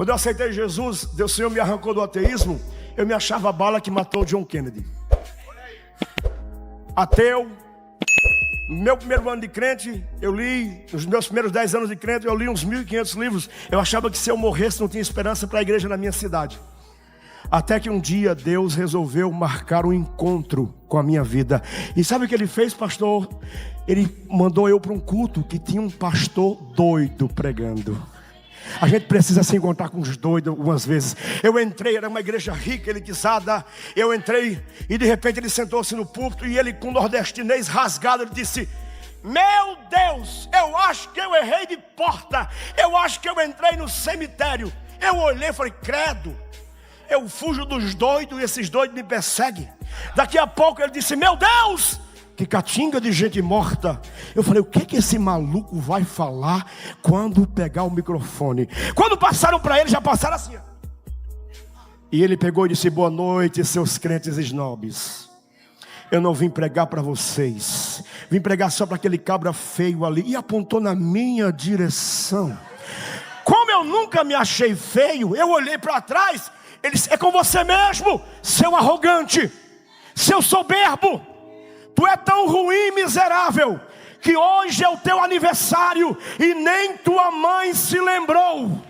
Quando eu aceitei Jesus, Deus, Senhor me arrancou do ateísmo. Eu me achava a bala que matou John Kennedy. Ateu. No meu primeiro ano de crente, eu li, nos meus primeiros 10 anos de crente, eu li uns 1.500 livros. Eu achava que se eu morresse não tinha esperança para a igreja na minha cidade. Até que um dia Deus resolveu marcar um encontro com a minha vida. E sabe o que Ele fez, pastor? Ele mandou eu para um culto que tinha um pastor doido pregando. A gente precisa se encontrar com os doidos algumas vezes. Eu entrei, era uma igreja rica, elitizada. Eu entrei e de repente ele sentou-se no púlpito. E ele, com nordestinês rasgado, ele disse: meu Deus, eu acho que eu errei de porta. Eu acho que eu entrei no cemitério. Eu olhei e falei: credo, eu fujo dos doidos e esses doidos me perseguem. Daqui a pouco ele disse: meu Deus, que catinga de gente morta. Eu falei: o que esse maluco vai falar quando pegar o microfone? Quando passaram para ele, já passaram assim. E ele pegou e disse: boa noite, seus crentes snobs. Eu não vim pregar para vocês. Vim pregar só para aquele cabra feio ali. E apontou na minha direção. Como eu nunca me achei feio, eu olhei para trás. Ele disse: é com você mesmo, seu arrogante, seu soberbo. Tu é tão ruim, miserável, que hoje é o teu aniversário e nem tua mãe se lembrou.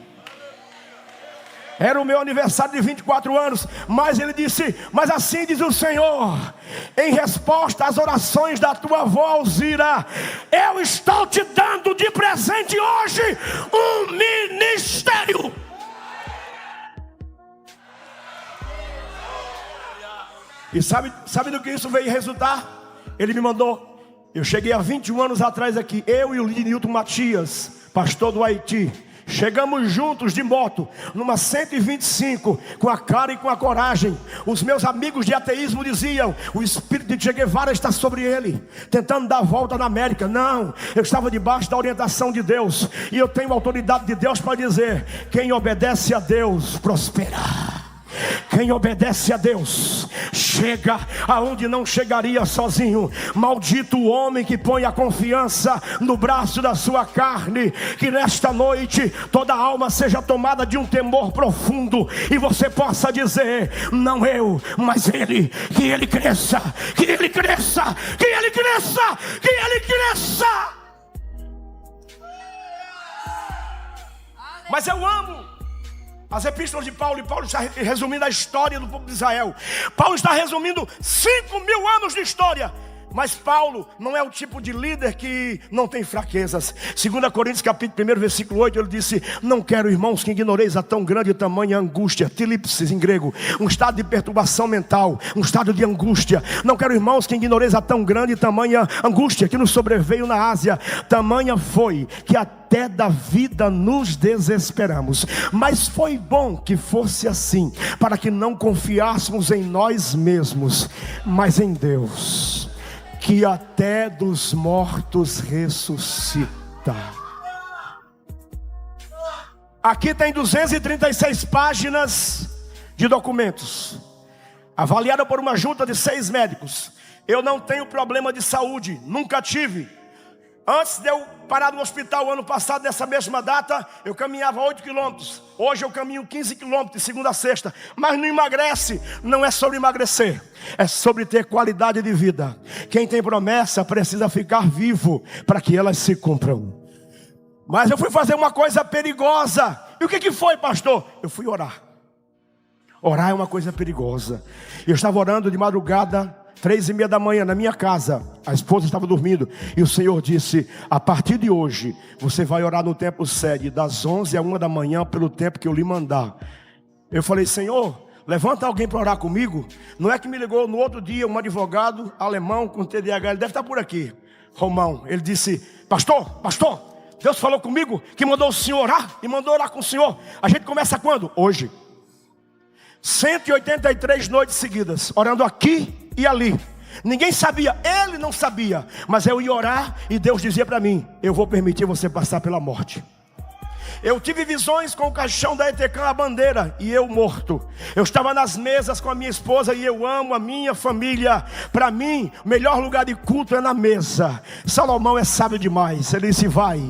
Era o meu aniversário de 24 anos. Mas ele disse: mas assim diz o Senhor, em resposta às orações da tua avó Alzira, eu estou te dando de presente hoje um ministério. E sabe do que isso veio resultar? Ele me mandou. Eu cheguei há 21 anos atrás aqui, eu e o Lidnilton Matias, pastor do Haiti. Chegamos juntos de moto, numa 125, com a cara e com a coragem. Os meus amigos de ateísmo diziam: o espírito de Che Guevara está sobre ele, tentando dar a volta na América. Não, eu estava debaixo da orientação de Deus. E eu tenho a autoridade de Deus para dizer: quem obedece a Deus, prospera. Quem obedece a Deus chega aonde não chegaria sozinho. Maldito o homem que põe a confiança no braço da sua carne. Que nesta noite toda alma seja tomada de um temor profundo e você possa dizer: não eu, mas Ele. Que Ele cresça, que Ele cresça, que Ele cresça, que Ele cresça. Mas eu amo as epístolas de Paulo, e Paulo está resumindo a história do povo de Israel. Paulo está resumindo 5.000 anos de história. Mas Paulo não é o tipo de líder que não tem fraquezas. 2 Coríntios capítulo 1, versículo 8, ele disse: não quero, irmãos, que ignoreis a tão grande e tamanha angústia, tilipsis em grego, um estado de perturbação mental, um estado de angústia. Não quero, irmãos, que ignoreis a tão grande e tamanha angústia que nos sobreveio na Ásia. Tamanha foi que até da vida nos desesperamos. Mas foi bom que fosse assim, para que não confiássemos em nós mesmos, mas em Deus, que até dos mortos ressuscita. Aqui tem 236 páginas de documentos, avaliada por uma junta de 6 médicos. Eu não tenho problema de saúde, nunca tive. Antes de eu parar no hospital ano passado, nessa mesma data, eu caminhava 8 quilômetros. Hoje eu caminho 15 quilômetros de segunda a sexta. Mas não emagrece. Não é sobre emagrecer, é sobre ter qualidade de vida. Quem tem promessa precisa ficar vivo para que elas se cumpram. Mas eu fui fazer uma coisa perigosa. E o que foi, pastor? Eu fui orar. Orar é uma coisa perigosa. Eu estava orando de madrugada, 3:30 da manhã, na minha casa. A esposa estava dormindo. E o Senhor disse: a partir de hoje, você vai orar no templo sede, das 11 à 1 da manhã, pelo tempo que eu lhe mandar. Eu falei: Senhor, levanta alguém para orar comigo. Não é que me ligou no outro dia um advogado alemão com TDAH, ele deve estar por aqui, Romão. Ele disse: pastor, Deus falou comigo que mandou o senhor orar, e mandou orar com o senhor. A gente começa quando? Hoje. 183 noites seguidas, orando aqui e ali. Ninguém sabia, ele não sabia, mas eu ia orar e Deus dizia para mim: eu vou permitir você passar pela morte. Eu tive visões com o caixão da Etecam, a bandeira, e eu morto. Eu estava nas mesas com a minha esposa e eu amo a minha família. Para mim, o melhor lugar de culto é na mesa. Salomão é sábio demais. Ele disse: vai,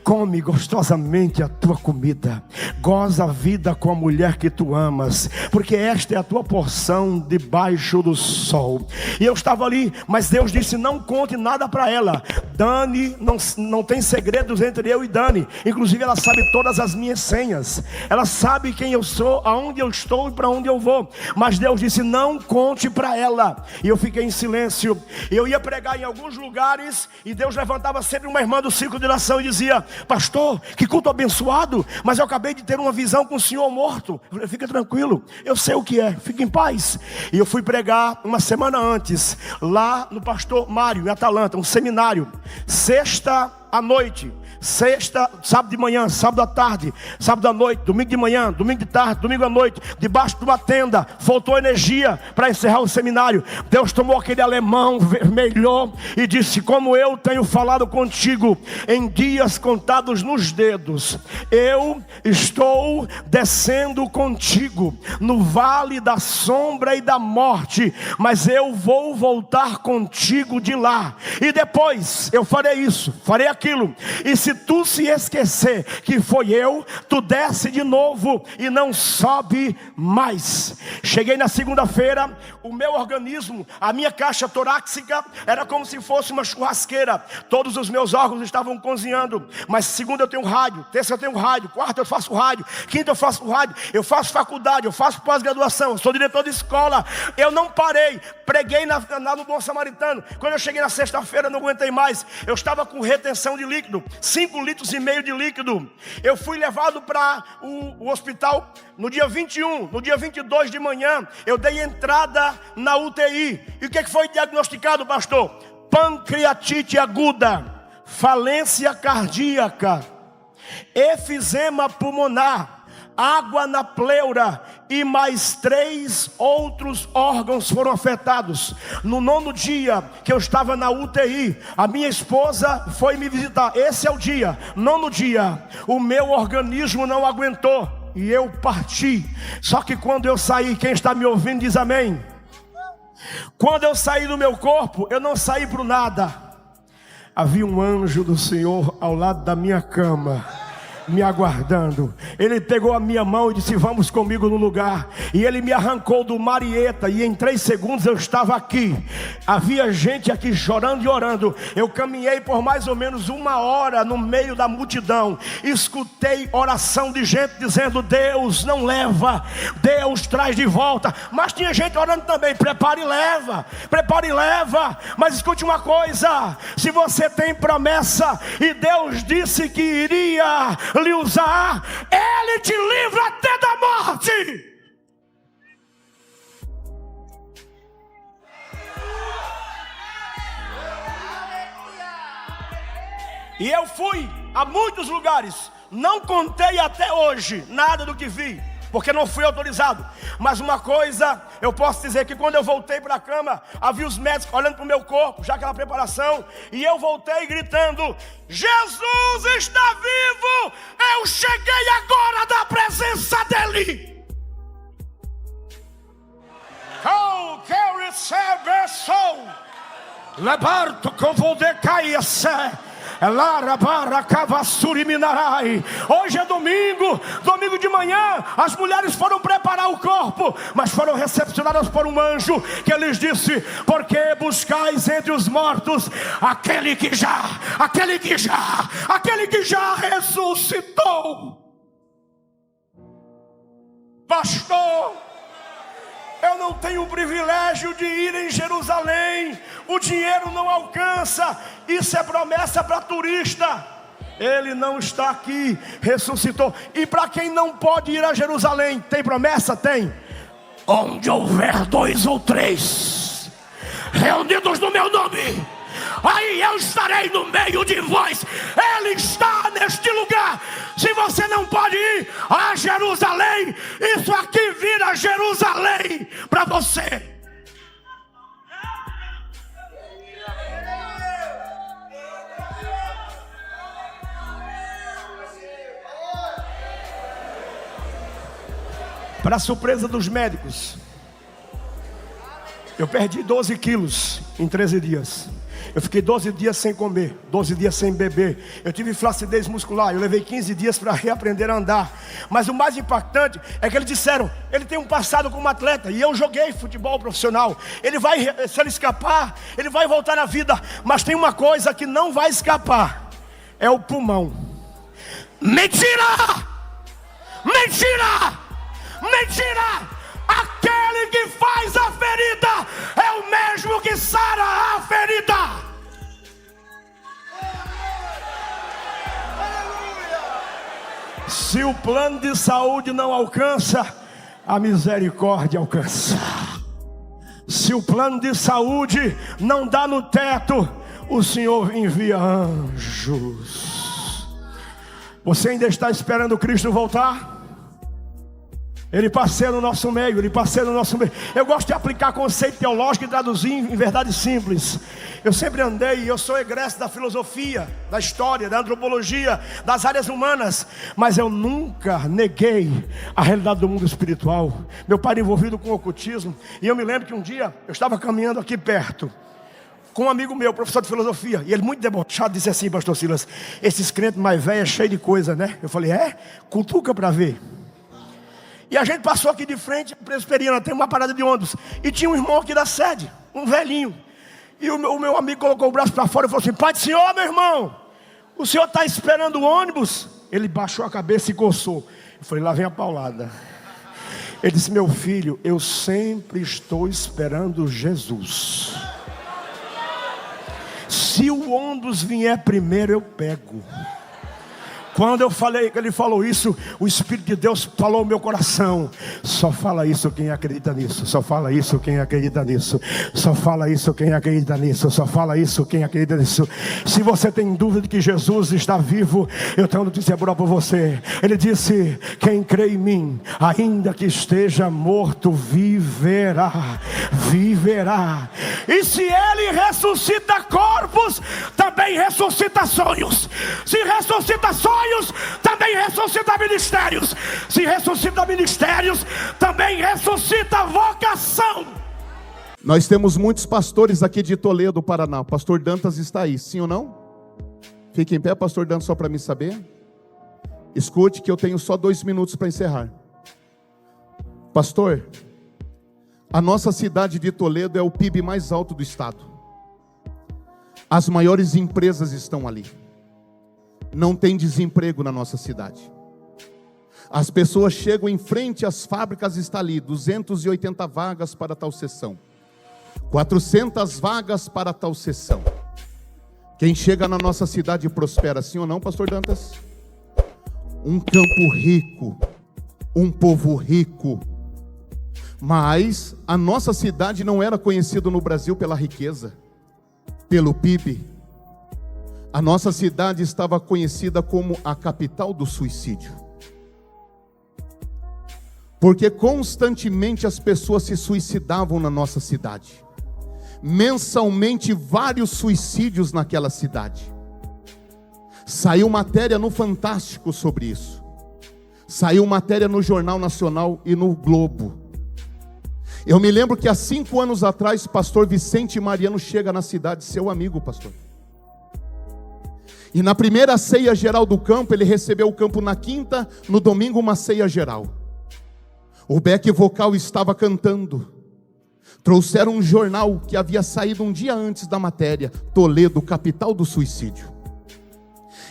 come gostosamente a tua comida, goza a vida com a mulher que tu amas, porque esta é a tua porção debaixo do sol. E eu estava ali, mas Deus disse: não conte nada para ela. Dani, não tem segredos entre eu e Dani. Inclusive ela sabe todas as minhas senhas. Ela sabe quem eu sou, aonde eu estou e para onde eu vou. Mas Deus disse: não conte para ela. E eu fiquei em silêncio. Eu ia pregar em alguns lugares e Deus levantava sempre uma irmã do círculo de oração e dizia: pastor, que culto abençoado, mas eu acabei de ter uma visão com o senhor morto. Eu falei: fica tranquilo, eu sei o que é, fica em paz. E eu fui pregar uma semana antes, lá no pastor Mário, em Atalanta, um seminário, sexta à noite. Sexta, sábado de manhã, sábado à tarde, sábado à noite, domingo de manhã, domingo de tarde, domingo à noite, debaixo de uma tenda. Faltou energia para encerrar o seminário. Deus tomou aquele alemão vermelho e disse: como eu tenho falado contigo em dias contados nos dedos, eu estou descendo contigo no vale da sombra e da morte, mas eu vou voltar contigo de lá, e depois eu farei isso, farei aquilo. E se tu se esquecer que foi eu, tu desce de novo e não sobe mais. Cheguei na segunda-feira, o meu organismo, a minha caixa torácica era como se fosse uma churrasqueira. Todos os meus órgãos estavam cozinhando. Mas segunda eu tenho rádio, terça eu tenho rádio, quarta eu faço rádio, quinta eu faço rádio, eu faço faculdade, eu faço pós-graduação, eu sou diretor de escola. Eu não parei, preguei lá no Bom Samaritano. Quando eu cheguei na sexta-feira, não aguentei mais. Eu estava com retenção de líquido, 5,5 litros de líquido. Eu fui levado para o hospital no dia 21, no dia 22 de manhã. Eu dei entrada na UTI. E o que foi diagnosticado, pastor? Pancreatite aguda, falência cardíaca, efizema pulmonar, água na pleura e mais 3 outros órgãos foram afetados. No 9º dia que eu estava na UTI, a minha esposa foi me visitar. Esse é o dia, 9º dia. O meu organismo não aguentou e eu parti. Só que quando eu saí, quem está me ouvindo diz amém. Quando eu saí do meu corpo, eu não saí para o nada. Havia um anjo do Senhor ao lado da minha cama, me aguardando. Ele pegou a minha mão e disse: vamos comigo no lugar. E ele me arrancou do Marieta, e em 3 segundos eu estava aqui. Havia gente aqui chorando e orando. Eu caminhei por mais ou menos 1 hora no meio da multidão. Escutei oração de gente dizendo: Deus não leva, Deus traz de volta. Mas tinha gente orando também: prepare e leva, prepare e leva. Mas escute uma coisa: se você tem promessa e Deus disse que iria lhe usar, Ele te livra até da morte. E eu fui a muitos lugares, não contei até hoje nada do que vi, porque não fui autorizado. Mas uma coisa eu posso dizer, que quando eu voltei para a cama, havia os médicos olhando para o meu corpo, já aquela preparação, e eu voltei gritando: Jesus está vivo, eu cheguei agora da presença dEle. Oh, quero receber sou, levanto que eu vou decair. Hoje é domingo, domingo de manhã, as mulheres foram preparar o corpo, mas foram recepcionadas por um anjo que lhes disse: porque buscais entre os mortos aquele que já ressuscitou. Pastor, eu não tenho o privilégio de ir em Jerusalém, o dinheiro não alcança, isso é promessa para turista. Ele não está aqui, ressuscitou. E para quem não pode ir a Jerusalém, tem promessa? Tem. Onde houver 2 ou 3 reunidos no meu nome, aí eu estarei no meio de vós. Ele está neste lugar. Se você não pode ir a Jerusalém, isso aqui vira Jerusalém para você. Para surpresa dos médicos, eu perdi 12 quilos em 13 dias. Eu fiquei 12 dias sem comer, 12 dias sem beber. Eu tive flacidez muscular. Eu levei 15 dias para reaprender a andar. Mas o mais impactante é que eles disseram: ele tem um passado como atleta, e eu joguei futebol profissional. Ele vai, se ele escapar, ele vai voltar à vida. Mas tem uma coisa que não vai escapar: é o pulmão. Mentira! Mentira! Mentira! Aquele que faz a ferida é o mesmo que sara a ferida. Se o plano de saúde não alcança, a misericórdia alcança. Se o plano de saúde não dá no teto, o Senhor envia anjos. Você ainda está esperando Cristo voltar? Ele passeia no nosso meio, Ele passeia no nosso meio. Eu gosto de aplicar conceito teológico e traduzir em verdade simples. Eu sempre andei, eu sou egresso da filosofia, da história, da antropologia, das áreas humanas, mas eu nunca neguei a realidade do mundo espiritual. Meu pai era envolvido com o ocultismo, e eu me lembro que um dia eu estava caminhando aqui perto com um amigo meu, professor de filosofia, e ele muito debochado disse assim: pastor Silas, esses crentes mais velhos, cheio de coisa, né? Eu falei: cutuca para ver. E a gente passou aqui de frente à Presbiteriana, tem uma parada de ônibus, e tinha um irmão aqui da sede, um velhinho. E o meu amigo colocou o braço para fora e falou assim: pai do senhor, meu irmão, o senhor está esperando o ônibus? Ele baixou a cabeça e coçou. Eu falei: lá vem a paulada. Ele disse: meu filho, eu sempre estou esperando Jesus. Se o ônibus vier primeiro, eu pego. Quando eu falei, ele falou isso, o Espírito de Deus falou no meu coração: só fala isso quem acredita nisso, só fala isso quem acredita nisso, só fala isso quem acredita nisso, só fala isso quem acredita nisso. Se você tem dúvida de que Jesus está vivo, eu tenho uma notícia boa para você. Ele disse: quem crê em mim, ainda que esteja morto, viverá, viverá. E se Ele ressuscita corpos, também ressuscita sonhos. Se ressuscita sonhos, também ressuscita ministérios. Se ressuscita ministérios, também ressuscita vocação. Nós temos muitos pastores aqui de Toledo, Paraná. O pastor Dantas está aí, sim ou não? Fique em pé, pastor Dantas, só para mim saber. Escute que eu tenho só 2 minutos para encerrar. Pastor, a nossa cidade de Toledo é o PIB mais alto do estado. As maiores empresas estão ali. Não tem desemprego na nossa cidade. As pessoas chegam em frente às fábricas, está ali 280 vagas para tal seção, 400 vagas para tal seção. Quem chega na nossa cidade prospera, sim ou não, pastor Dantas? Um campo rico, um povo rico. Mas a nossa cidade não era conhecida no Brasil pela riqueza, pelo PIB. A nossa cidade estava conhecida como a capital do suicídio. Porque constantemente as pessoas se suicidavam na nossa cidade. Mensalmente vários suicídios naquela cidade. Saiu matéria no Fantástico sobre isso. Saiu matéria no Jornal Nacional e no Globo. Eu me lembro que há 5 anos atrás, pastor Vicente Mariano chega na cidade, seu amigo, pastor. E na primeira ceia geral do campo, ele recebeu o campo na quinta, no domingo uma ceia geral. O back vocal estava cantando. Trouxeram um jornal que havia saído um dia antes da matéria, Toledo, capital do suicídio.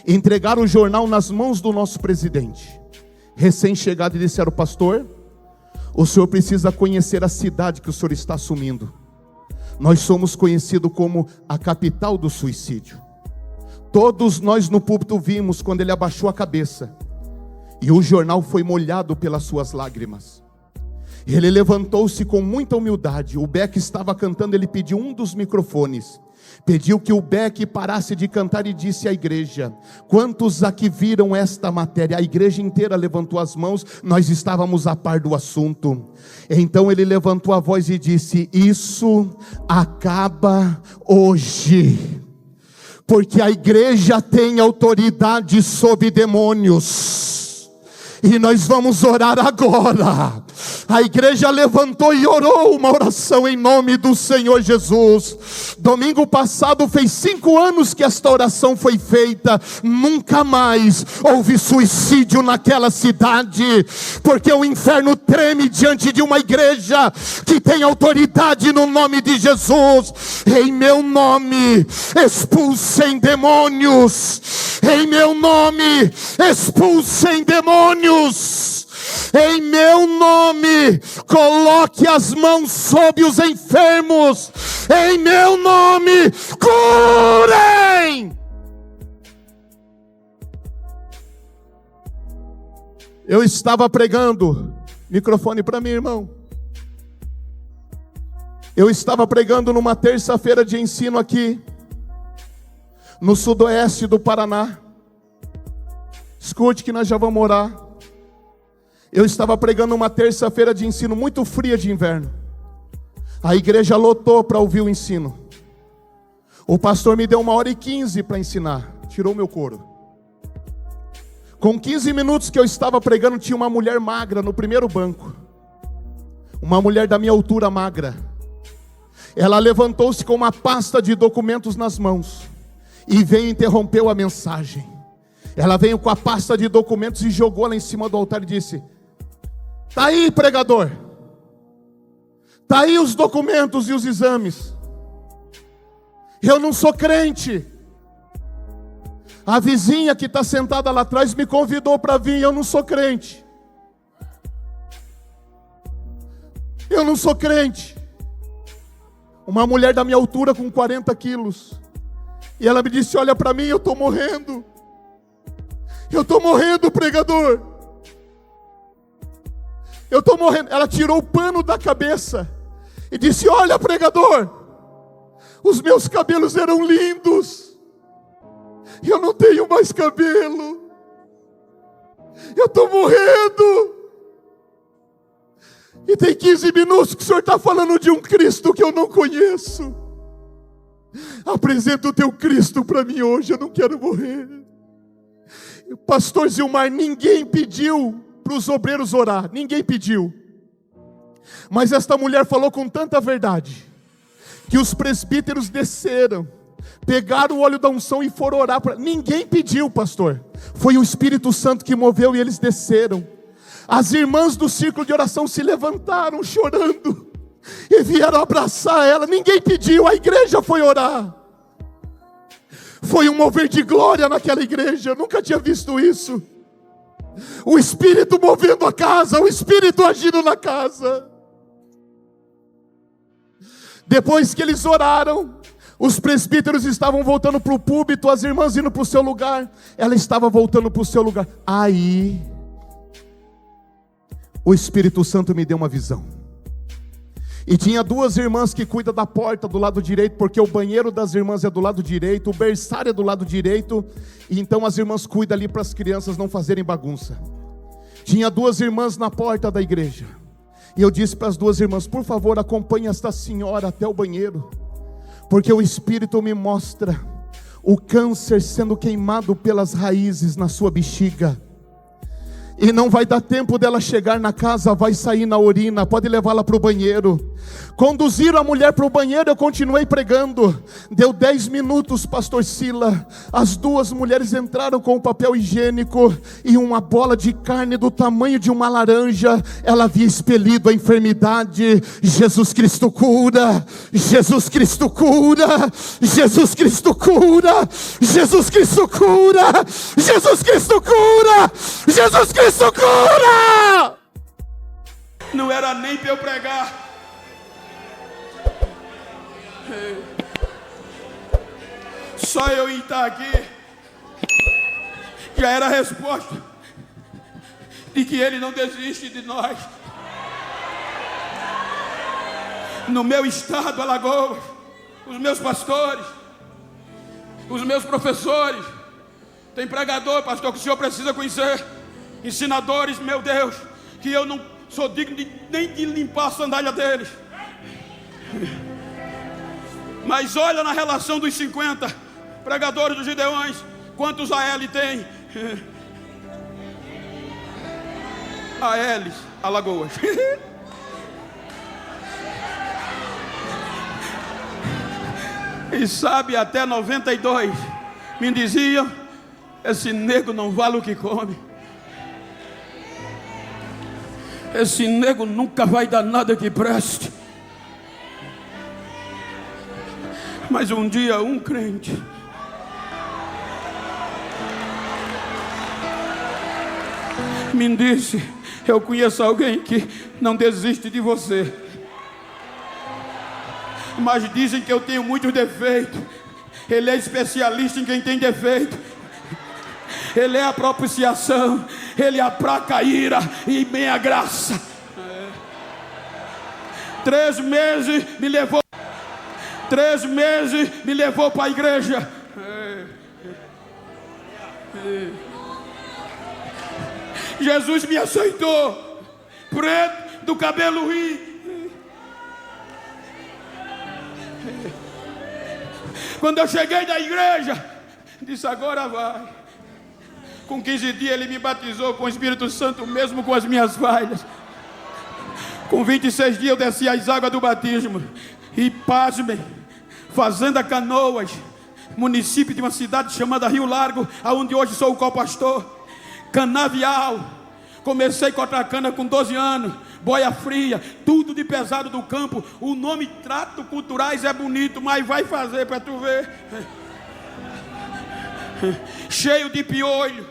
Entregaram o jornal nas mãos do nosso presidente, recém-chegado, e disseram: pastor, o senhor precisa conhecer a cidade que o senhor está assumindo. Nós somos conhecidos como a capital do suicídio. Todos nós no púlpito vimos quando ele abaixou a cabeça, e o jornal foi molhado pelas suas lágrimas. Ele levantou-se com muita humildade. O Beck estava cantando, ele pediu um dos microfones, pediu que o Beck parasse de cantar e disse à igreja: quantos aqui viram esta matéria? A igreja inteira levantou as mãos, nós estávamos a par do assunto. Então ele levantou a voz e disse: isso acaba hoje, porque a igreja tem autoridade sobre demônios. E nós vamos orar agora. A igreja levantou e orou uma oração em nome do Senhor Jesus. Domingo passado fez 5 anos que esta oração foi feita. Nunca mais houve suicídio naquela cidade, porque o inferno treme diante de uma igreja que tem autoridade no nome de Jesus. Em meu nome expulsem demônios, em meu nome expulsem demônios, em meu nome coloque as mãos sobre os enfermos, em meu nome curem. Eu estava pregando, microfone para mim, irmão. Eu estava pregando numa terça-feira de ensino aqui, no sudoeste do Paraná. Escute que nós já vamos orar. Eu estava pregando uma terça-feira de ensino muito fria de inverno. A igreja lotou para ouvir o ensino. O pastor me deu 1h15 para ensinar, tirou meu couro. Com 15 minutos que eu estava pregando, tinha uma mulher magra no primeiro banco. Uma mulher da minha altura magra. Ela levantou-se com uma pasta de documentos nas mãos e veio e interrompeu a mensagem. Ela veio com a pasta de documentos e jogou lá em cima do altar e disse: "Tá aí, pregador. Tá aí os documentos e os exames. Eu não sou crente. A vizinha que está sentada lá atrás me convidou para vir, eu não sou crente. Eu não sou crente." Uma mulher da minha altura com 40 quilos. E ela me disse: "Olha para mim, eu estou morrendo. Eu estou morrendo, pregador. Eu estou morrendo." Ela tirou o pano da cabeça e disse: "Olha, pregador, os meus cabelos eram lindos. Eu não tenho mais cabelo. Eu estou morrendo. E tem 15 minutos que o senhor está falando de um Cristo que eu não conheço. Apresenta o teu Cristo para mim hoje, eu não quero morrer." Pastor Zilmar, ninguém pediu para os obreiros orar, ninguém pediu. Mas esta mulher falou com tanta verdade, que os presbíteros desceram, pegaram o óleo da unção e foram orar. Ninguém pediu, pastor. Foi o Espírito Santo que moveu e eles desceram. As irmãs do círculo de oração se levantaram chorando e vieram abraçar ela. Ninguém pediu, a igreja foi orar. Foi um mover de glória naquela igreja. Eu nunca tinha visto isso. O Espírito movendo a casa, o Espírito agindo na casa. Depois que eles oraram, os presbíteros estavam voltando para o púlpito, as irmãs indo para o seu lugar. Ela estava voltando para o seu lugar. Aí o Espírito Santo me deu uma visão. E tinha 2 irmãs que cuidam da porta do lado direito, porque o banheiro das irmãs é do lado direito, o berçário é do lado direito, e então as irmãs cuidam ali para as crianças não fazerem bagunça. Tinha 2 irmãs na porta da igreja, e eu disse para as 2 irmãs: "Por favor, acompanhe esta senhora até o banheiro, porque o Espírito me mostra o câncer sendo queimado pelas raízes na sua bexiga. E não vai dar tempo dela chegar na casa, vai sair na urina, pode levá-la para o banheiro." Conduziram a mulher para o banheiro, eu continuei pregando. Deu 10 minutos, pastor Sila. As 2 mulheres entraram com o papel higiênico e uma bola de carne do tamanho de uma laranja. Ela havia expelido a enfermidade. Jesus Cristo cura, Jesus Cristo cura, Jesus Cristo cura, Jesus Cristo cura, Jesus Cristo cura, Jesus Cristo cura. Não era nem para eu pregar. Só eu estar aqui já era a resposta de que Ele não desiste de nós. No meu estado, Alagoas, os meus pastores, os meus professores, tem pregador, pastor, que o senhor precisa conhecer, ensinadores, meu Deus, que eu não sou digno nem de limpar a sandália deles. Mas olha na relação dos 50 pregadores dos Gideões, quantos AL tem? ALs. Alagoas. E sabe, até 92 me diziam: esse nego não vale o que come, esse nego nunca vai dar nada que preste. Mas um dia um crente me disse: eu conheço alguém que não desiste de você, mas dizem que eu tenho muitos defeitos. Ele é especialista em quem tem defeito. Ele é a propiciação, ele aplaca a ira e meia graça. 3 meses me levou. 3 meses me levou para a igreja. Jesus me aceitou, preto, do cabelo rio. Quando eu cheguei da igreja, disse: agora vai. Com 15 dias ele me batizou com o Espírito Santo, mesmo com as minhas falhas. Com 26 dias eu desci as águas do batismo. E pasmem, Fazenda Canoas, município de uma cidade chamada Rio Largo, aonde hoje sou o co-pastor. Canavial, comecei com a cana com 12 anos, boia fria, tudo de pesado do campo. O nome Trato Culturais é bonito, mas vai fazer para tu ver. Cheio de piolho.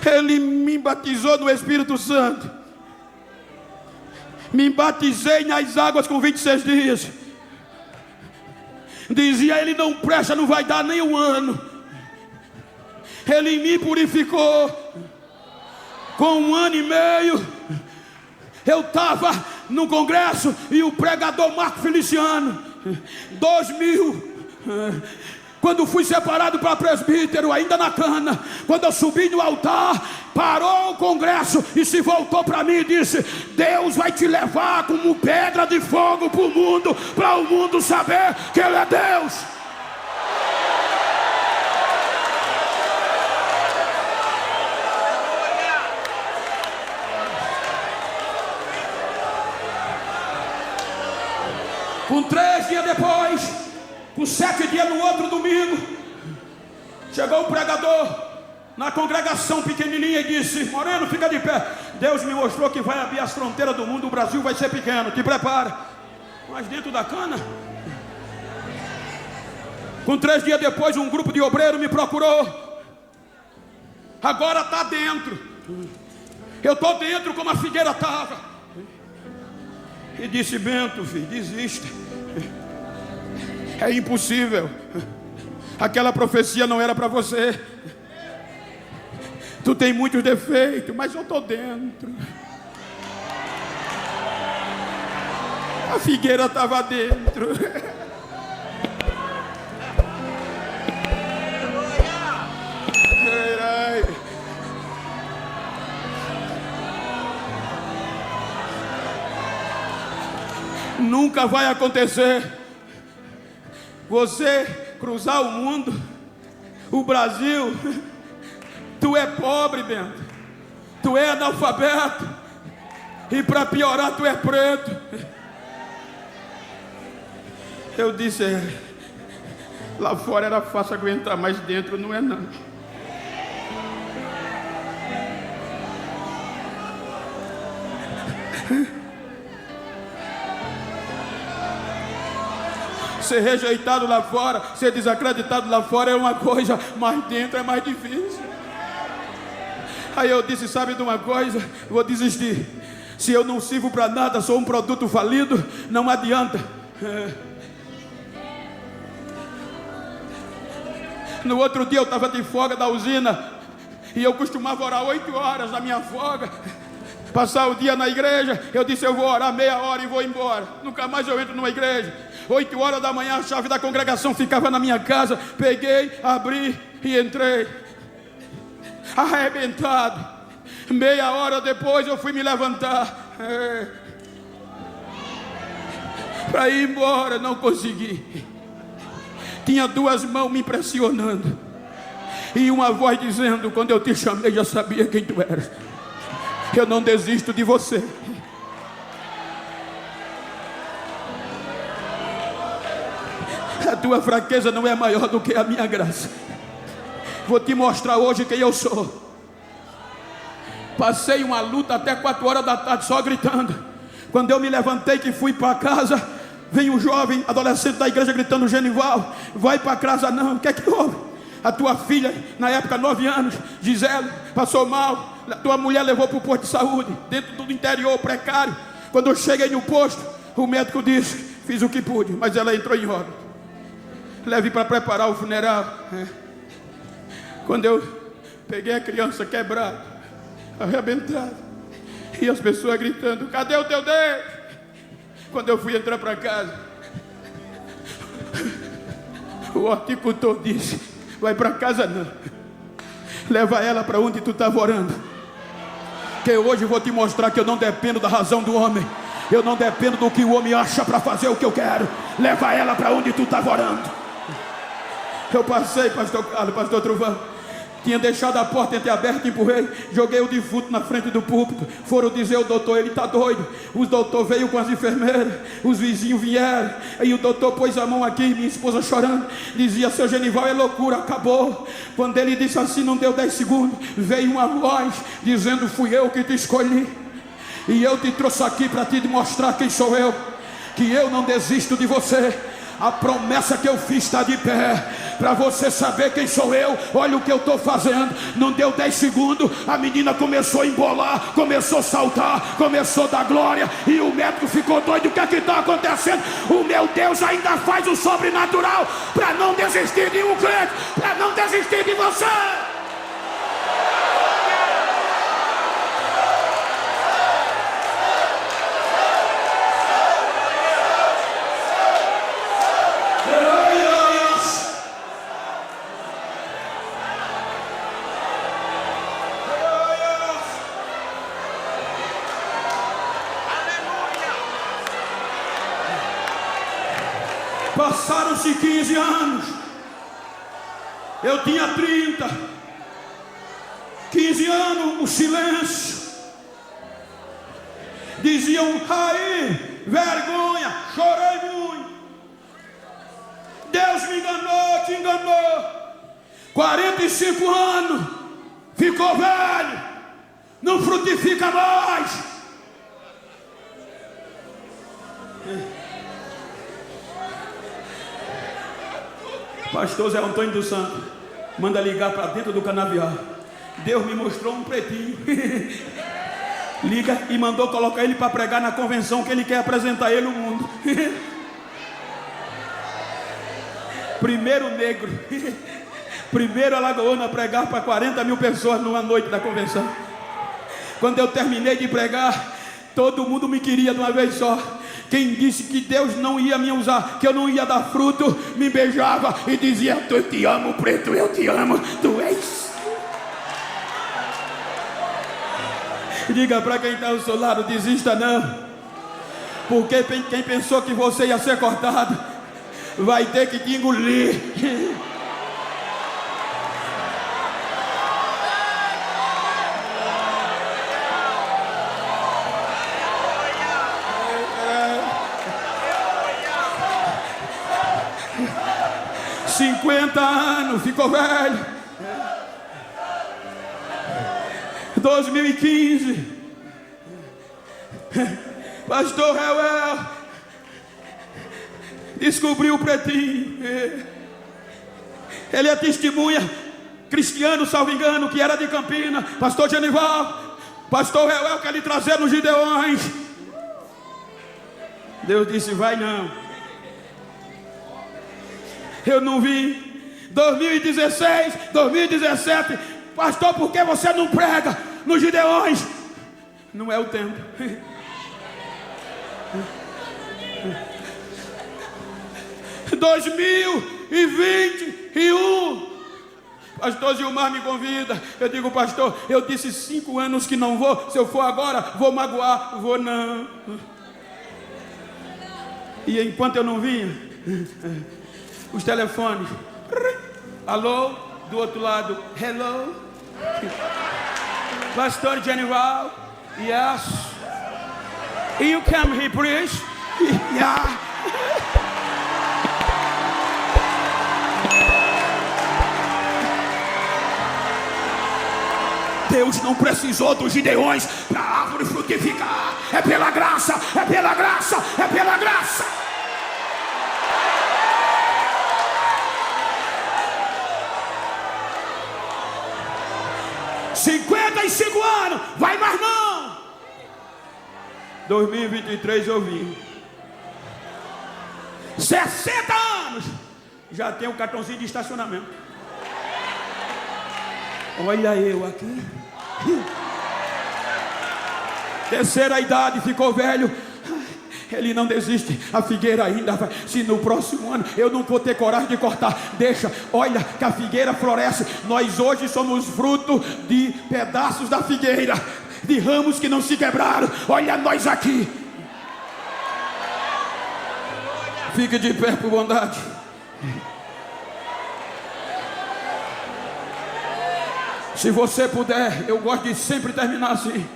Ele me batizou no Espírito Santo. Me batizei nas águas com 26 dias. Dizia: ele não presta, não vai dar nem um ano. Ele me purificou. Com 1 ano e meio, eu estava no congresso e o pregador Marco Feliciano, 2000, quando fui separado para presbítero, ainda na cana, quando eu subi no altar, parou o congresso e se voltou para mim e disse: Deus vai te levar como pedra de fogo para o mundo saber que Ele é Deus. Com 3 dias depois, com 7 dias no outro domingo, chegou o pregador na congregação pequenininha e disse: Moreno, fica de pé. Deus me mostrou que vai abrir as fronteiras do mundo, o Brasil vai ser pequeno, te prepara. Mas dentro da cana, com 3 dias depois, um grupo de obreiros me procurou. Agora está dentro. Eu estou dentro como a figueira estava. E disse: Bento, filho, desista. É impossível. Aquela profecia não era para você. Tu tem muitos defeitos, mas eu estou dentro. A figueira estava dentro. Nunca vai acontecer você cruzar o mundo, o Brasil. Tu é pobre, Bento. Tu é analfabeto. E para piorar, tu é preto. Eu disse: lá fora era fácil aguentar, mas dentro não é não. Ser rejeitado lá fora, ser desacreditado lá fora é uma coisa, mas dentro é mais difícil. Aí eu disse: sabe de uma coisa? Vou desistir. Se eu não sirvo para nada, sou um produto falido, não adianta. No outro dia eu estava de folga da usina e eu costumava orar 8 horas na minha folga, passar o dia na igreja. Eu disse: eu vou orar meia hora e vou embora. Nunca mais eu entro numa igreja. 8 horas da manhã a chave da congregação ficava na minha casa. Peguei, abri e entrei, arrebentado. Meia hora depois eu fui me levantar para ir embora, não consegui. Tinha 2 mãos me pressionando. E uma voz dizendo: quando eu te chamei, já sabia quem tu eras. Eu não desisto de você. A tua fraqueza não é maior do que a minha graça. Vou te mostrar hoje quem eu sou. Passei uma luta até 4 horas da tarde só gritando. Quando eu me levantei que fui para casa, veio um jovem adolescente da igreja gritando: Genival, vai para casa não. O que é que houve? A tua filha, na época 9 anos, Gisele, passou mal. A tua mulher levou para o posto de saúde, dentro do interior precário. Quando eu cheguei no posto, o médico disse: fiz o que pude, mas ela entrou em óbito. Leve para preparar o funeral. Quando eu peguei a criança quebrada, arrebentada, e as pessoas gritando: cadê o teu Deus? Quando eu fui entrar para casa, o horticultor disse: vai para casa não, leva ela para onde tu estava orando, que hoje eu vou te mostrar que eu não dependo da razão do homem, eu não dependo do que o homem acha para fazer o que eu quero. Leva ela para onde tu estava orando. Eu passei, pastor Carlos, pastor Trovão, tinha deixado a porta entreaberta, empurrei, joguei o defunto na frente do púlpito. Foram dizer ao doutor: ele está doido. O doutor veio com as enfermeiras, os vizinhos vieram, e o doutor pôs a mão aqui, minha esposa chorando, dizia: seu Genival, é loucura, acabou. Quando ele disse assim, não deu 10 segundos, veio uma voz dizendo: fui eu que te escolhi, e eu te trouxe aqui para te mostrar quem sou eu, que eu não desisto de você. A promessa que eu fiz está de pé. Para você saber quem sou eu, olha o que eu estou fazendo. Não deu 10 segundos, a menina começou a embolar, começou a saltar, começou a dar glória, e o médico ficou doido. O que é que está acontecendo? O meu Deus ainda faz o sobrenatural para não desistir de um crente, para não desistir de você. Passaram-se 15 anos, eu tinha 30, 15 anos, o silêncio. Diziam: aí, vergonha, chorei muito, Deus me enganou, te enganou. 45 anos, ficou velho, não frutifica mais. Pastor Zé Antônio dos Santos manda ligar para dentro do canavial. Deus me mostrou um pretinho. Liga e mandou colocar ele para pregar na convenção que ele quer apresentar ele ao mundo. Primeiro negro, primeiro alagoano a pregar para 40 mil pessoas numa noite da convenção. Quando eu terminei de pregar, todo mundo me queria de uma vez só. Quem disse que Deus não ia me usar, que eu não ia dar fruto, me beijava e dizia: eu te amo, preto, eu te amo, tu és. Diga para quem está ao seu lado: desista não, porque quem pensou que você ia ser cortado, vai ter que te engolir. Anos, ficou velho. 2015, pastor Reuel descobriu o pretinho. Ele é testemunha, cristiano, salvo engano, que era de Campina. Pastor Genival, pastor Reuel quer lhe trazer nos Gideões. Deus disse: vai não. Eu não vim. 2016, 2017, pastor, por que você não prega nos Gideões? Não é o tempo. 2021, pastor Gilmar me convida. Eu digo: pastor, eu disse 5 anos que não vou. Se eu for agora, vou magoar. Vou não. E enquanto eu não vinha, os telefones: alô, Do outro lado, hello. Pastor General, yes. You come here, please. Yeah. Deus não precisou dos gideões para a árvore frutificar. É pela graça, é pela graça, é pela graça. "55 anos, vai mais não." 2023 eu vim. 60 anos, já tenho um cartãozinho de estacionamento. Olha eu aqui. Terceira idade, ficou velho. Ele não desiste, a figueira ainda vai. Se no próximo ano eu não vou ter coragem de cortar, deixa, olha que a figueira floresce. Nós hoje somos fruto de pedaços da figueira, de ramos que não se quebraram. Olha nós aqui. Fique de pé por bondade. Se você puder, eu gosto de sempre terminar assim.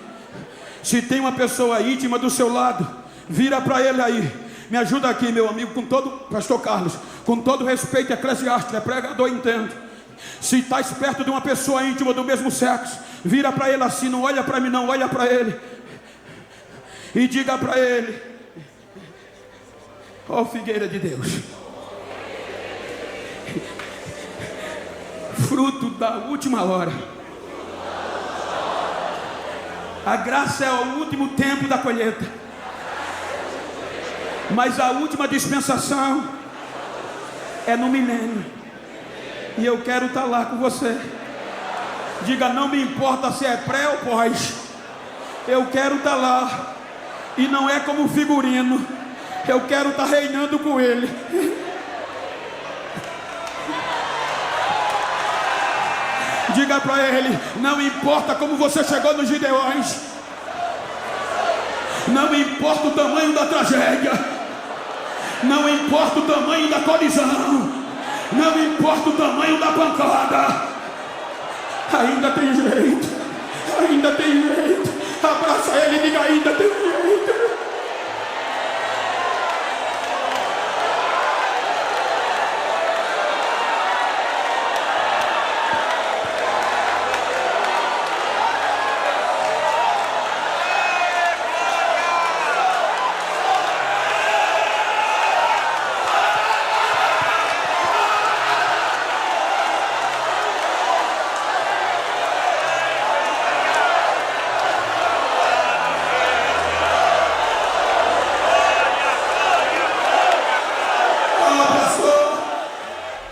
Se tem uma pessoa íntima do seu lado, vira para ele aí. Me ajuda aqui, meu amigo, com todo, pastor Carlos, com todo respeito eclesiástico, é pregador, entendo. Se está perto de uma pessoa íntima do mesmo sexo, vira para ele assim, não olha para mim não, olha para ele. E diga para ele: ó figueira de Deus, fruto da última hora. A graça é o último tempo da colheita, mas a última dispensação é no milênio. E eu quero estar lá com você. Diga: não me importa se é pré ou pós, eu quero estar lá. E não é como figurino, eu quero estar reinando com ele. Diga para ele: não importa como você chegou nos Gideões, não importa o tamanho da tragédia, não importa o tamanho da colisão, não importa o tamanho da pancada, ainda tem jeito, ainda tem jeito. Abraça ele e diga: ainda tem jeito.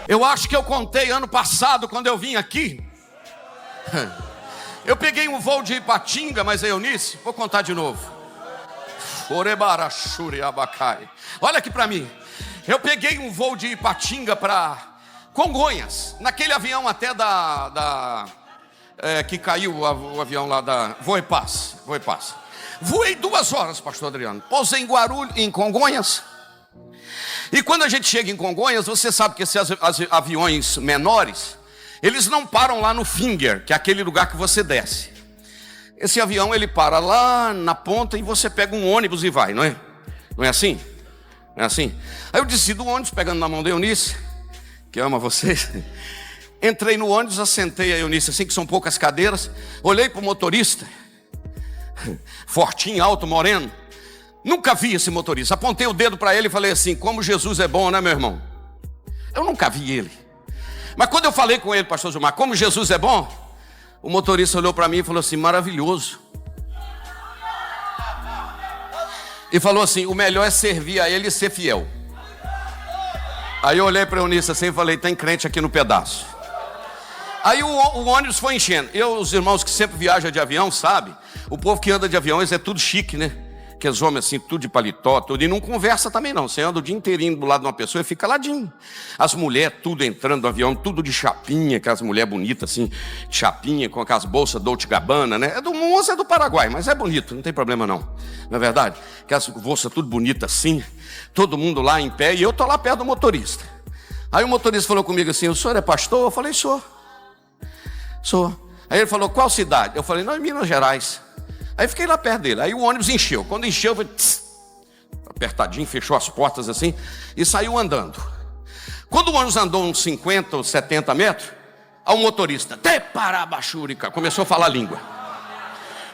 Eu acho que eu contei ano passado, quando eu vim aqui. Eu peguei um voo de Ipatinga, mas é Eunice, vou contar de novo. Olha aqui para mim. Eu peguei um voo de Ipatinga para Congonhas, naquele avião até que caiu o avião lá da Voepaz. Voei 2 horas, pastor Adriano. Pousei em Guarulhos, em Congonhas. E quando a gente chega em Congonhas, você sabe que esses aviões menores, eles não param lá no Finger, que é aquele lugar que você desce. Esse avião, ele para lá na ponta e você pega um ônibus e vai, não é? Não é assim? Não é assim? Aí eu desci do ônibus, pegando na mão da Eunice, que ama vocês. Entrei no ônibus, assentei a Eunice assim, que são poucas cadeiras. Olhei para o motorista, fortinho, alto, moreno. Nunca vi esse motorista. Apontei o dedo para ele e falei assim: como Jesus é bom, né, meu irmão? Eu nunca vi ele. Mas quando eu falei com ele, pastor Gilmar, como Jesus é bom, o motorista olhou para mim e falou assim: maravilhoso. E falou assim: o melhor é servir a ele e ser fiel. Aí eu olhei para a Eunice assim e falei: tem crente aqui no pedaço. Aí o ônibus foi enchendo. Os irmãos que sempre viajam de avião, sabem, o povo que anda de aviões é tudo chique, né? Aqueles homens assim, tudo de paletó, tudo. E não conversa também não. Você anda o dia inteirinho do lado de uma pessoa e fica ladinho. As mulheres tudo entrando no avião, tudo de chapinha, aquelas mulheres bonitas assim, de chapinha, com aquelas bolsas Dolce & Gabbana, né? Moça é do Paraguai, mas é bonito, não tem problema não. Não é verdade? Aquelas bolsas tudo bonitas assim, todo mundo lá em pé, e eu tô lá perto do motorista. Aí o motorista falou comigo assim: o senhor é pastor? Eu falei: sou. Sou. Aí ele falou, qual cidade? Eu falei, não, em Minas Gerais. Aí fiquei lá perto dele. Aí o ônibus encheu. Quando encheu, eu falei, apertadinho, fechou as portas assim e saiu andando. Quando o ônibus andou uns 50 ou 70 metros, aí o motorista, Teparabachurica, começou a falar língua.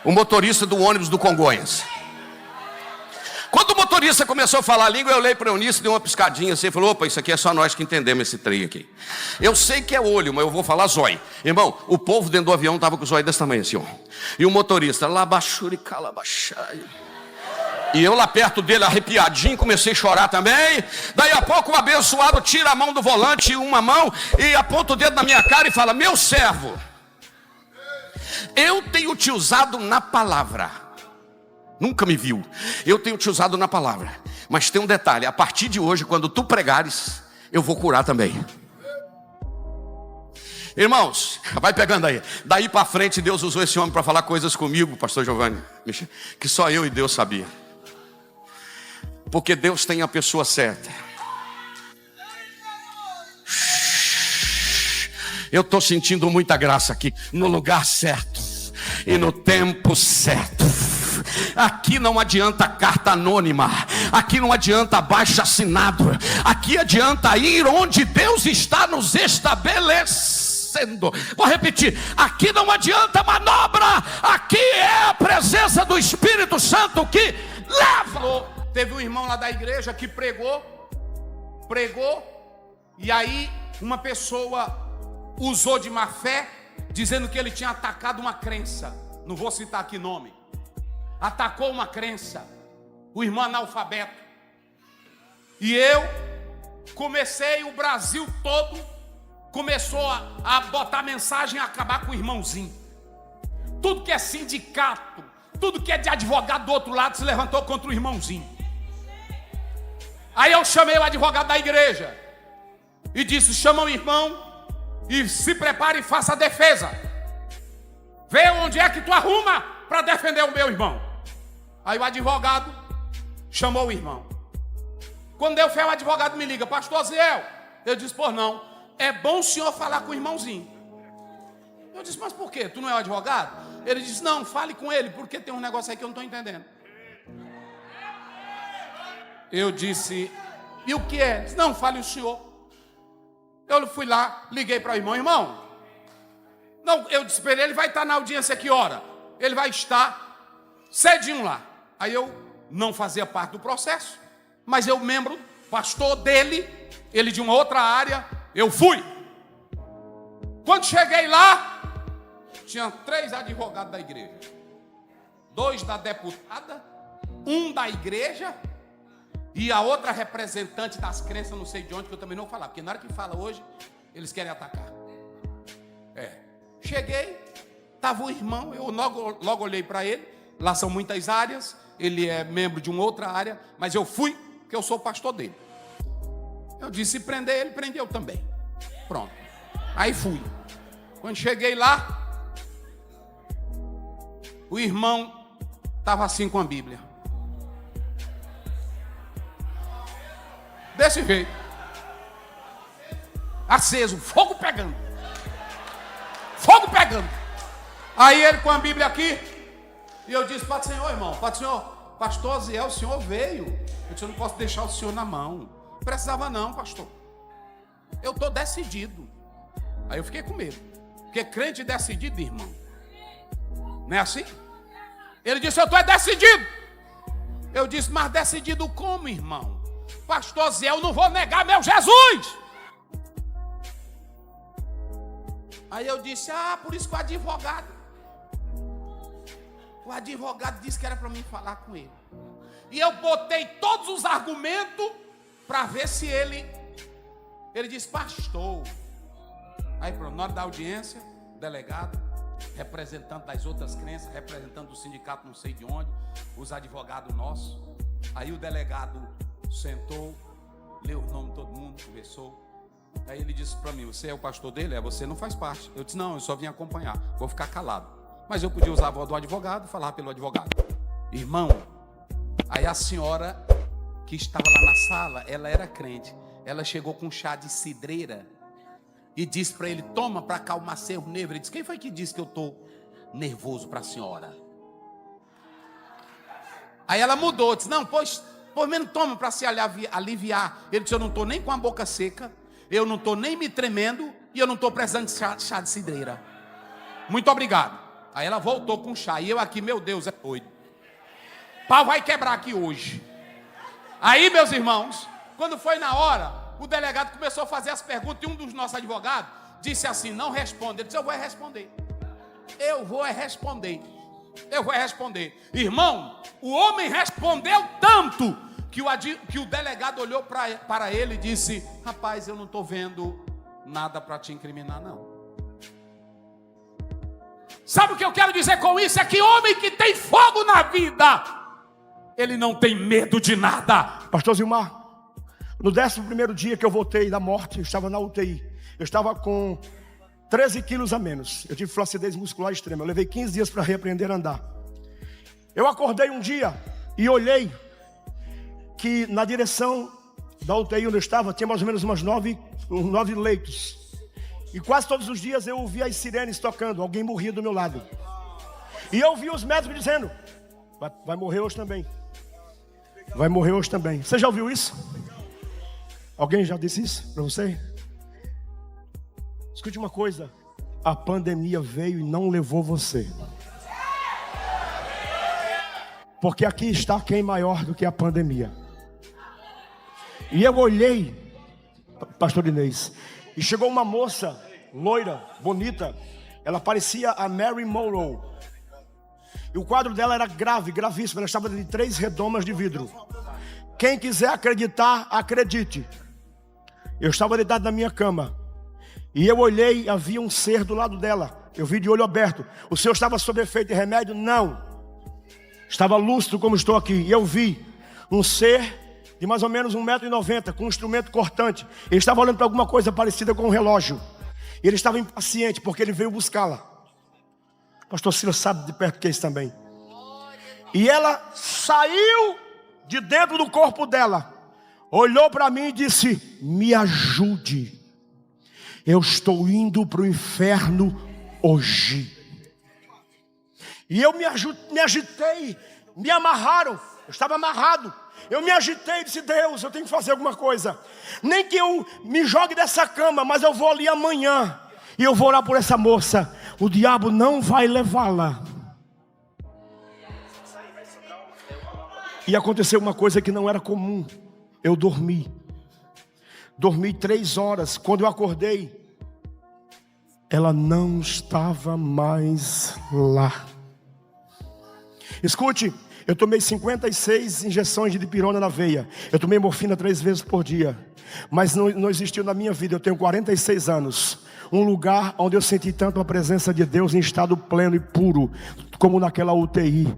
O motorista do ônibus do Congonhas. Quando o motorista começou a falar a língua, eu olhei para o Eunice, dei uma piscadinha assim, e falou, opa, isso aqui é só nós que entendemos esse trem aqui. Eu sei que é olho, mas eu vou falar zóio. Irmão, o povo dentro do avião estava com o zóio desse tamanho assim, ó. E o motorista, labachurica, labachai. E eu lá perto dele, arrepiadinho, comecei a chorar também. Daí a pouco o abençoado tira a mão do volante, uma mão, e aponta o dedo na minha cara e fala, meu servo, eu tenho te usado na palavra. Nunca me viu. Eu tenho te usado na palavra. Mas tem um detalhe, a partir de hoje, quando tu pregares, eu vou curar também. Irmãos, vai pegando aí. Daí para frente, Deus usou esse homem para falar coisas comigo, pastor Giovanni, que só eu e Deus sabia. Porque Deus tem a pessoa certa. Eu estou sentindo muita graça aqui, no lugar certo e no tempo certo. Aqui não adianta carta anônima, aqui não adianta abaixo assinado, aqui adianta ir onde Deus está nos estabelecendo. Vou repetir, aqui não adianta manobra, aqui é a presença do Espírito Santo que leva. Teve um irmão lá da igreja que pregou, e aí uma pessoa usou de má fé, dizendo que ele tinha atacado uma crença. Não vou citar aqui nome. Atacou uma crença, o irmão analfabeto. E eu comecei, o Brasil todo começou a botar mensagem a acabar com o irmãozinho. Tudo que é sindicato, tudo que é de advogado do outro lado se levantou contra o irmãozinho. Aí eu chamei o advogado da igreja e disse, chama o irmão e se prepare e faça a defesa. Vê onde é que tu arruma para defender o meu irmão. Aí o advogado chamou o irmão. Quando deu fé, o advogado me liga, pastor Ziel. Eu disse, por não, é bom o senhor falar com o irmãozinho. Eu disse, mas por quê? Tu não é o advogado? Ele disse, não, fale com ele, porque tem um negócio aí que eu não estou entendendo. Eu disse, e o que é? Ele disse, não, fale o senhor. Eu fui lá, liguei para o irmão, irmão. Não, eu disse para ele vai estar na audiência que hora? Ele vai estar cedinho lá. Aí eu não fazia parte do processo, mas eu membro, pastor dele, ele de uma outra área, eu fui. Quando cheguei lá, tinha 3 advogados da igreja, 2 da deputada, 1 da igreja e a outra representante das crenças, não sei de onde, que eu também não vou falar, porque na hora que fala hoje, eles querem atacar. Cheguei, estava o irmão, eu logo olhei para ele, lá são muitas áreas, ele é membro de uma outra área, mas eu fui, porque eu sou pastor dele. Eu disse, se prender ele, prendeu também. Pronto, aí fui. Quando cheguei lá, o irmão estava assim com a Bíblia. Desse jeito. Aceso, fogo pegando. Fogo pegando. Aí ele com a Bíblia aqui. E eu disse para o senhor, irmão, para o senhor, pastor Ziel, o senhor veio. Eu disse, eu não posso deixar o senhor na mão. Não precisava não, pastor. Eu estou decidido. Aí eu fiquei com medo. Porque crente decidido, irmão. Não é assim? Ele disse, eu estou decidido. Eu disse, mas decidido como, irmão? Pastor Zé, eu não vou negar meu Jesus. Aí eu disse, por isso que o advogado disse que era para mim falar com ele. E eu botei todos os argumentos para ver se ele disse, pastor. Aí pronto, na hora da audiência, delegado, representante das outras crenças, representante do sindicato não sei de onde, os advogados nossos. Aí o delegado sentou, leu o nome de todo mundo, conversou. Aí ele disse para mim, você é o pastor dele? Você não faz parte. Eu disse, não, eu só vim acompanhar, vou ficar calado. Mas eu podia usar a voz do advogado e falar pelo advogado. Irmão, aí a senhora que estava lá na sala, ela era crente. Ela chegou com chá de cidreira e disse para ele: toma para acalmar seu nervo. Ele disse: quem foi que disse que eu estou nervoso para a senhora? Aí ela mudou, disse: não, pois menos toma para se aliviar. Ele disse: eu não estou nem com a boca seca, eu não estou nem me tremendo e eu não estou precisando de chá de cidreira. Muito obrigado. Aí ela voltou com chá e eu aqui, meu Deus, é doido. Pau vai quebrar aqui hoje. Aí, meus irmãos, quando foi na hora, o delegado começou a fazer as perguntas e um dos nossos advogados disse assim: não responde. Ele disse: eu vou responder. Eu vou responder. Irmão, o homem respondeu tanto que o delegado olhou para ele e disse: rapaz, eu não estou vendo nada para te incriminar, não. Sabe o que eu quero dizer com isso? É que homem que tem fogo na vida, ele não tem medo de nada. Pastor Zilmar, no 11º dia que eu voltei da morte, eu estava na UTI. Eu estava com 13 quilos a menos. Eu tive flacidez muscular extrema. Eu levei 15 dias para reaprender a andar. Eu acordei um dia e olhei que na direção da UTI onde eu estava tinha mais ou menos uns 9 leitos. E quase todos os dias eu ouvia as sirenes tocando. Alguém morria do meu lado. E eu vi os médicos dizendo: vai morrer hoje também. Vai morrer hoje também. Você já ouviu isso? Alguém já disse isso para você? Escute uma coisa: a pandemia veio e não levou você. Porque aqui está quem maior do que a pandemia. E eu olhei, pastor Inês, e chegou uma moça loira, bonita. Ela parecia a Mary Monroe. E o quadro dela era gravíssimo. Ela estava de 3 redomas de vidro. Quem quiser acreditar, acredite. Eu estava deitado na minha cama e eu olhei e havia um ser do lado dela. Eu vi de olho aberto. O senhor estava sob efeito de remédio? Não. Estava lúcido como estou aqui. E eu vi um ser de mais ou menos 1,90 m, com um instrumento cortante. Ele estava olhando para alguma coisa parecida com um relógio. E ele estava impaciente porque ele veio buscá-la. Pastor Silas sabe de perto que é isso também. E ela saiu de dentro do corpo dela, olhou para mim e disse: me ajude. Eu estou indo para o inferno hoje. E eu me agitei, me amarraram. Eu estava amarrado. Eu me agitei e disse: Deus, eu tenho que fazer alguma coisa. Nem que eu me jogue dessa cama, mas eu vou ali amanhã e eu vou orar por essa moça. O diabo não vai levá-la. E aconteceu uma coisa que não era comum. Eu dormi 3 horas. Quando eu acordei, ela não estava mais lá. Escute, eu tomei 56 injeções de dipirona na veia. Eu tomei morfina 3 vezes por dia. Mas não existiu na minha vida. Eu tenho 46 anos. Um lugar onde eu senti tanto a presença de Deus em estado pleno e puro, como naquela UTI.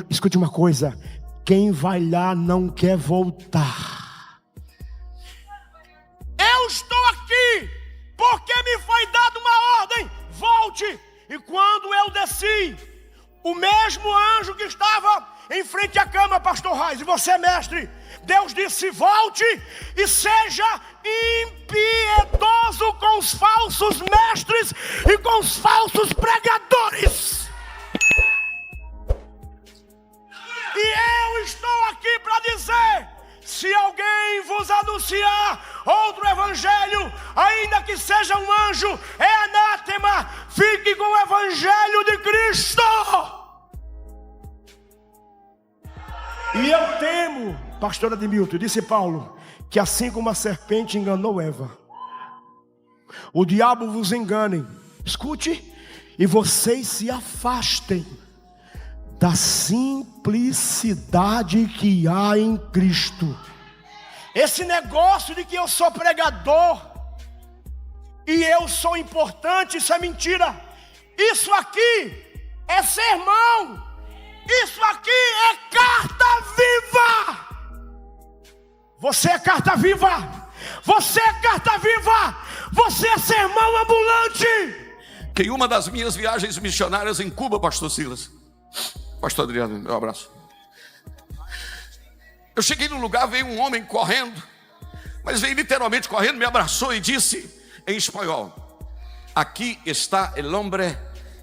Escute uma coisa: quem vai lá não quer voltar. Eu estou aqui porque me foi dada uma ordem: volte. E quando eu desci, o mesmo anjo que estava em frente à cama, pastor Reis, e você, mestre, Deus disse: volte e seja impiedoso com os falsos mestres e com os falsos pregadores. E eu estou aqui para dizer: se alguém vos anunciar outro evangelho, ainda que seja um anjo, é anátema. Fique com o evangelho de Cristo. E eu temo, pastor Admilton, disse Paulo, que assim como a serpente enganou Eva, o diabo vos engane. Escute, e vocês se afastem da simplicidade que há em Cristo. Esse negócio de que eu sou pregador e eu sou importante, isso é mentira. Isso aqui é sermão. Isso aqui é carta viva. Você é carta viva. Você é carta viva. Você é sermão ambulante. Que em uma das minhas viagens missionárias em Cuba, pastor Silas, pastor Adriano, meu abraço. Eu cheguei no lugar, veio um homem correndo, mas veio literalmente correndo, me abraçou e disse: em espanhol: aqui está el hombre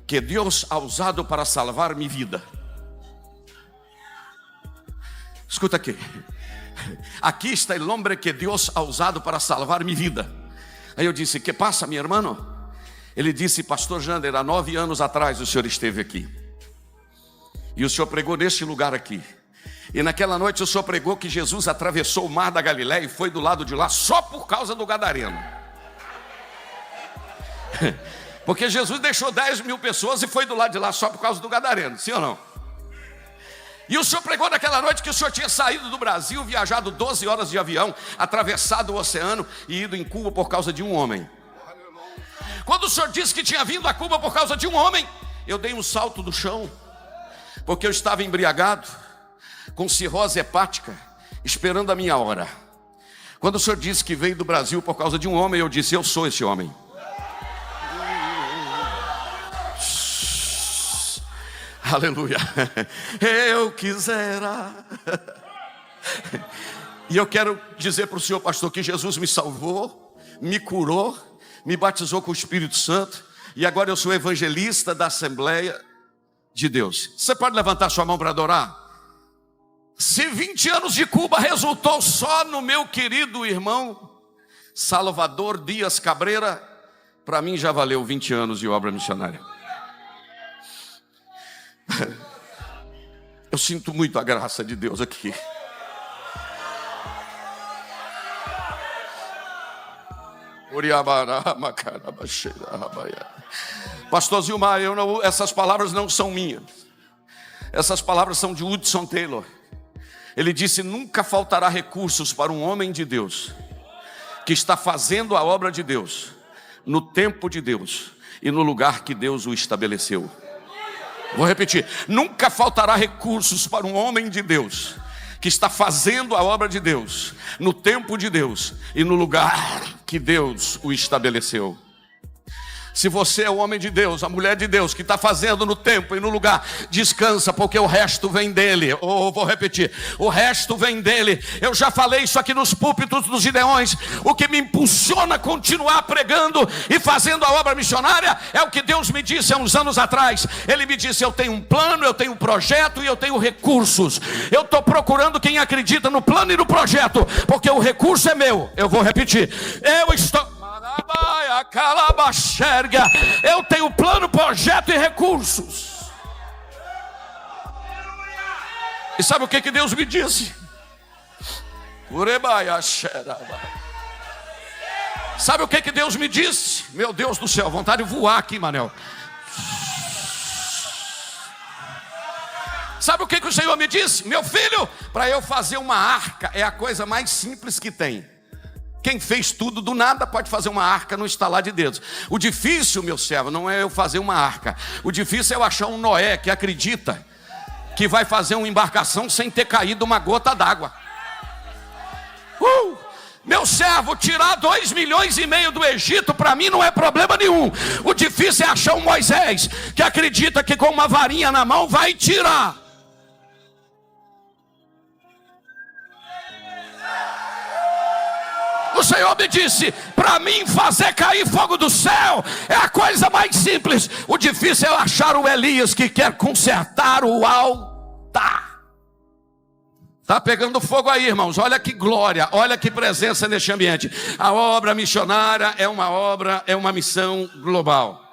que Deus ha usado para salvar mi vida. Escuta aqui. Aqui está el hombre que Deus ha usado para salvar mi vida. Aí eu disse: que passa, meu irmão? Ele disse: pastor Jander, há 9 anos atrás o senhor esteve aqui. E o senhor pregou neste lugar aqui. E naquela noite o senhor pregou que Jesus atravessou o mar da Galileia e foi do lado de lá só por causa do gadareno. Porque Jesus deixou 10.000 pessoas e foi do lado de lá só por causa do gadareno, sim ou não? E o senhor pregou naquela noite que o senhor tinha saído do Brasil, viajado 12 horas de avião, atravessado o oceano e ido em Cuba por causa de um homem. Quando o senhor disse que tinha vindo a Cuba por causa de um homem, eu dei um salto do chão, porque eu estava embriagado, com cirrose hepática, esperando a minha hora. Quando o senhor disse que veio do Brasil por causa de um homem, eu disse: eu sou esse homem. Aleluia. Eu quisera. E eu quero dizer para o senhor, pastor, que Jesus me salvou, me curou, me batizou com o Espírito Santo, e agora eu sou evangelista da Assembleia de Deus. Você pode levantar sua mão para adorar? Se 20 anos de Cuba resultou só no meu querido irmão Salvador Dias Cabreira, para mim já valeu 20 anos de obra missionária. Eu sinto muito a graça de Deus aqui. Pastor Zilmar, essas palavras não são minhas. Essas palavras são de Hudson Taylor. Ele disse: nunca faltará recursos para um homem de Deus que está fazendo a obra de Deus, no tempo de Deus e no lugar que Deus o estabeleceu. Vou repetir: nunca faltará recursos para um homem de Deus que está fazendo a obra de Deus, no tempo de Deus e no lugar que Deus o estabeleceu. Se você é o homem de Deus, a mulher de Deus, que está fazendo no tempo e no lugar, descansa, porque o resto vem dele. Vou repetir: o resto vem dele. Eu já falei isso aqui nos púlpitos dos Gideões. O que me impulsiona a continuar pregando e fazendo a obra missionária é o que Deus me disse há uns anos atrás. Ele me disse: eu tenho um plano, eu tenho um projeto e eu tenho recursos. Eu estou procurando quem acredita no plano e no projeto, porque o recurso é meu. Eu vou repetir: eu estou... eu tenho plano, projeto e recursos. E sabe o que Deus me disse? Sabe o que Deus me disse? Meu Deus do céu, vontade de voar aqui, Manel. Sabe o que o Senhor me disse? Meu filho, para eu fazer uma arca é a coisa mais simples que tem. Quem fez tudo do nada pode fazer uma arca no estalar de dedos. O difícil, meu servo, não é eu fazer uma arca. O difícil é eu achar um Noé que acredita que vai fazer uma embarcação sem ter caído uma gota d'água. Meu servo, tirar 2,5 milhões do Egito para mim não é problema nenhum. O difícil é achar um Moisés que acredita que com uma varinha na mão vai tirar. O Senhor me disse: para mim fazer cair fogo do céu é a coisa mais simples. O difícil é achar o Elias que quer consertar o altar. Está pegando fogo aí, irmãos. Olha que glória, olha que presença neste ambiente. A obra missionária é uma obra, é uma missão global.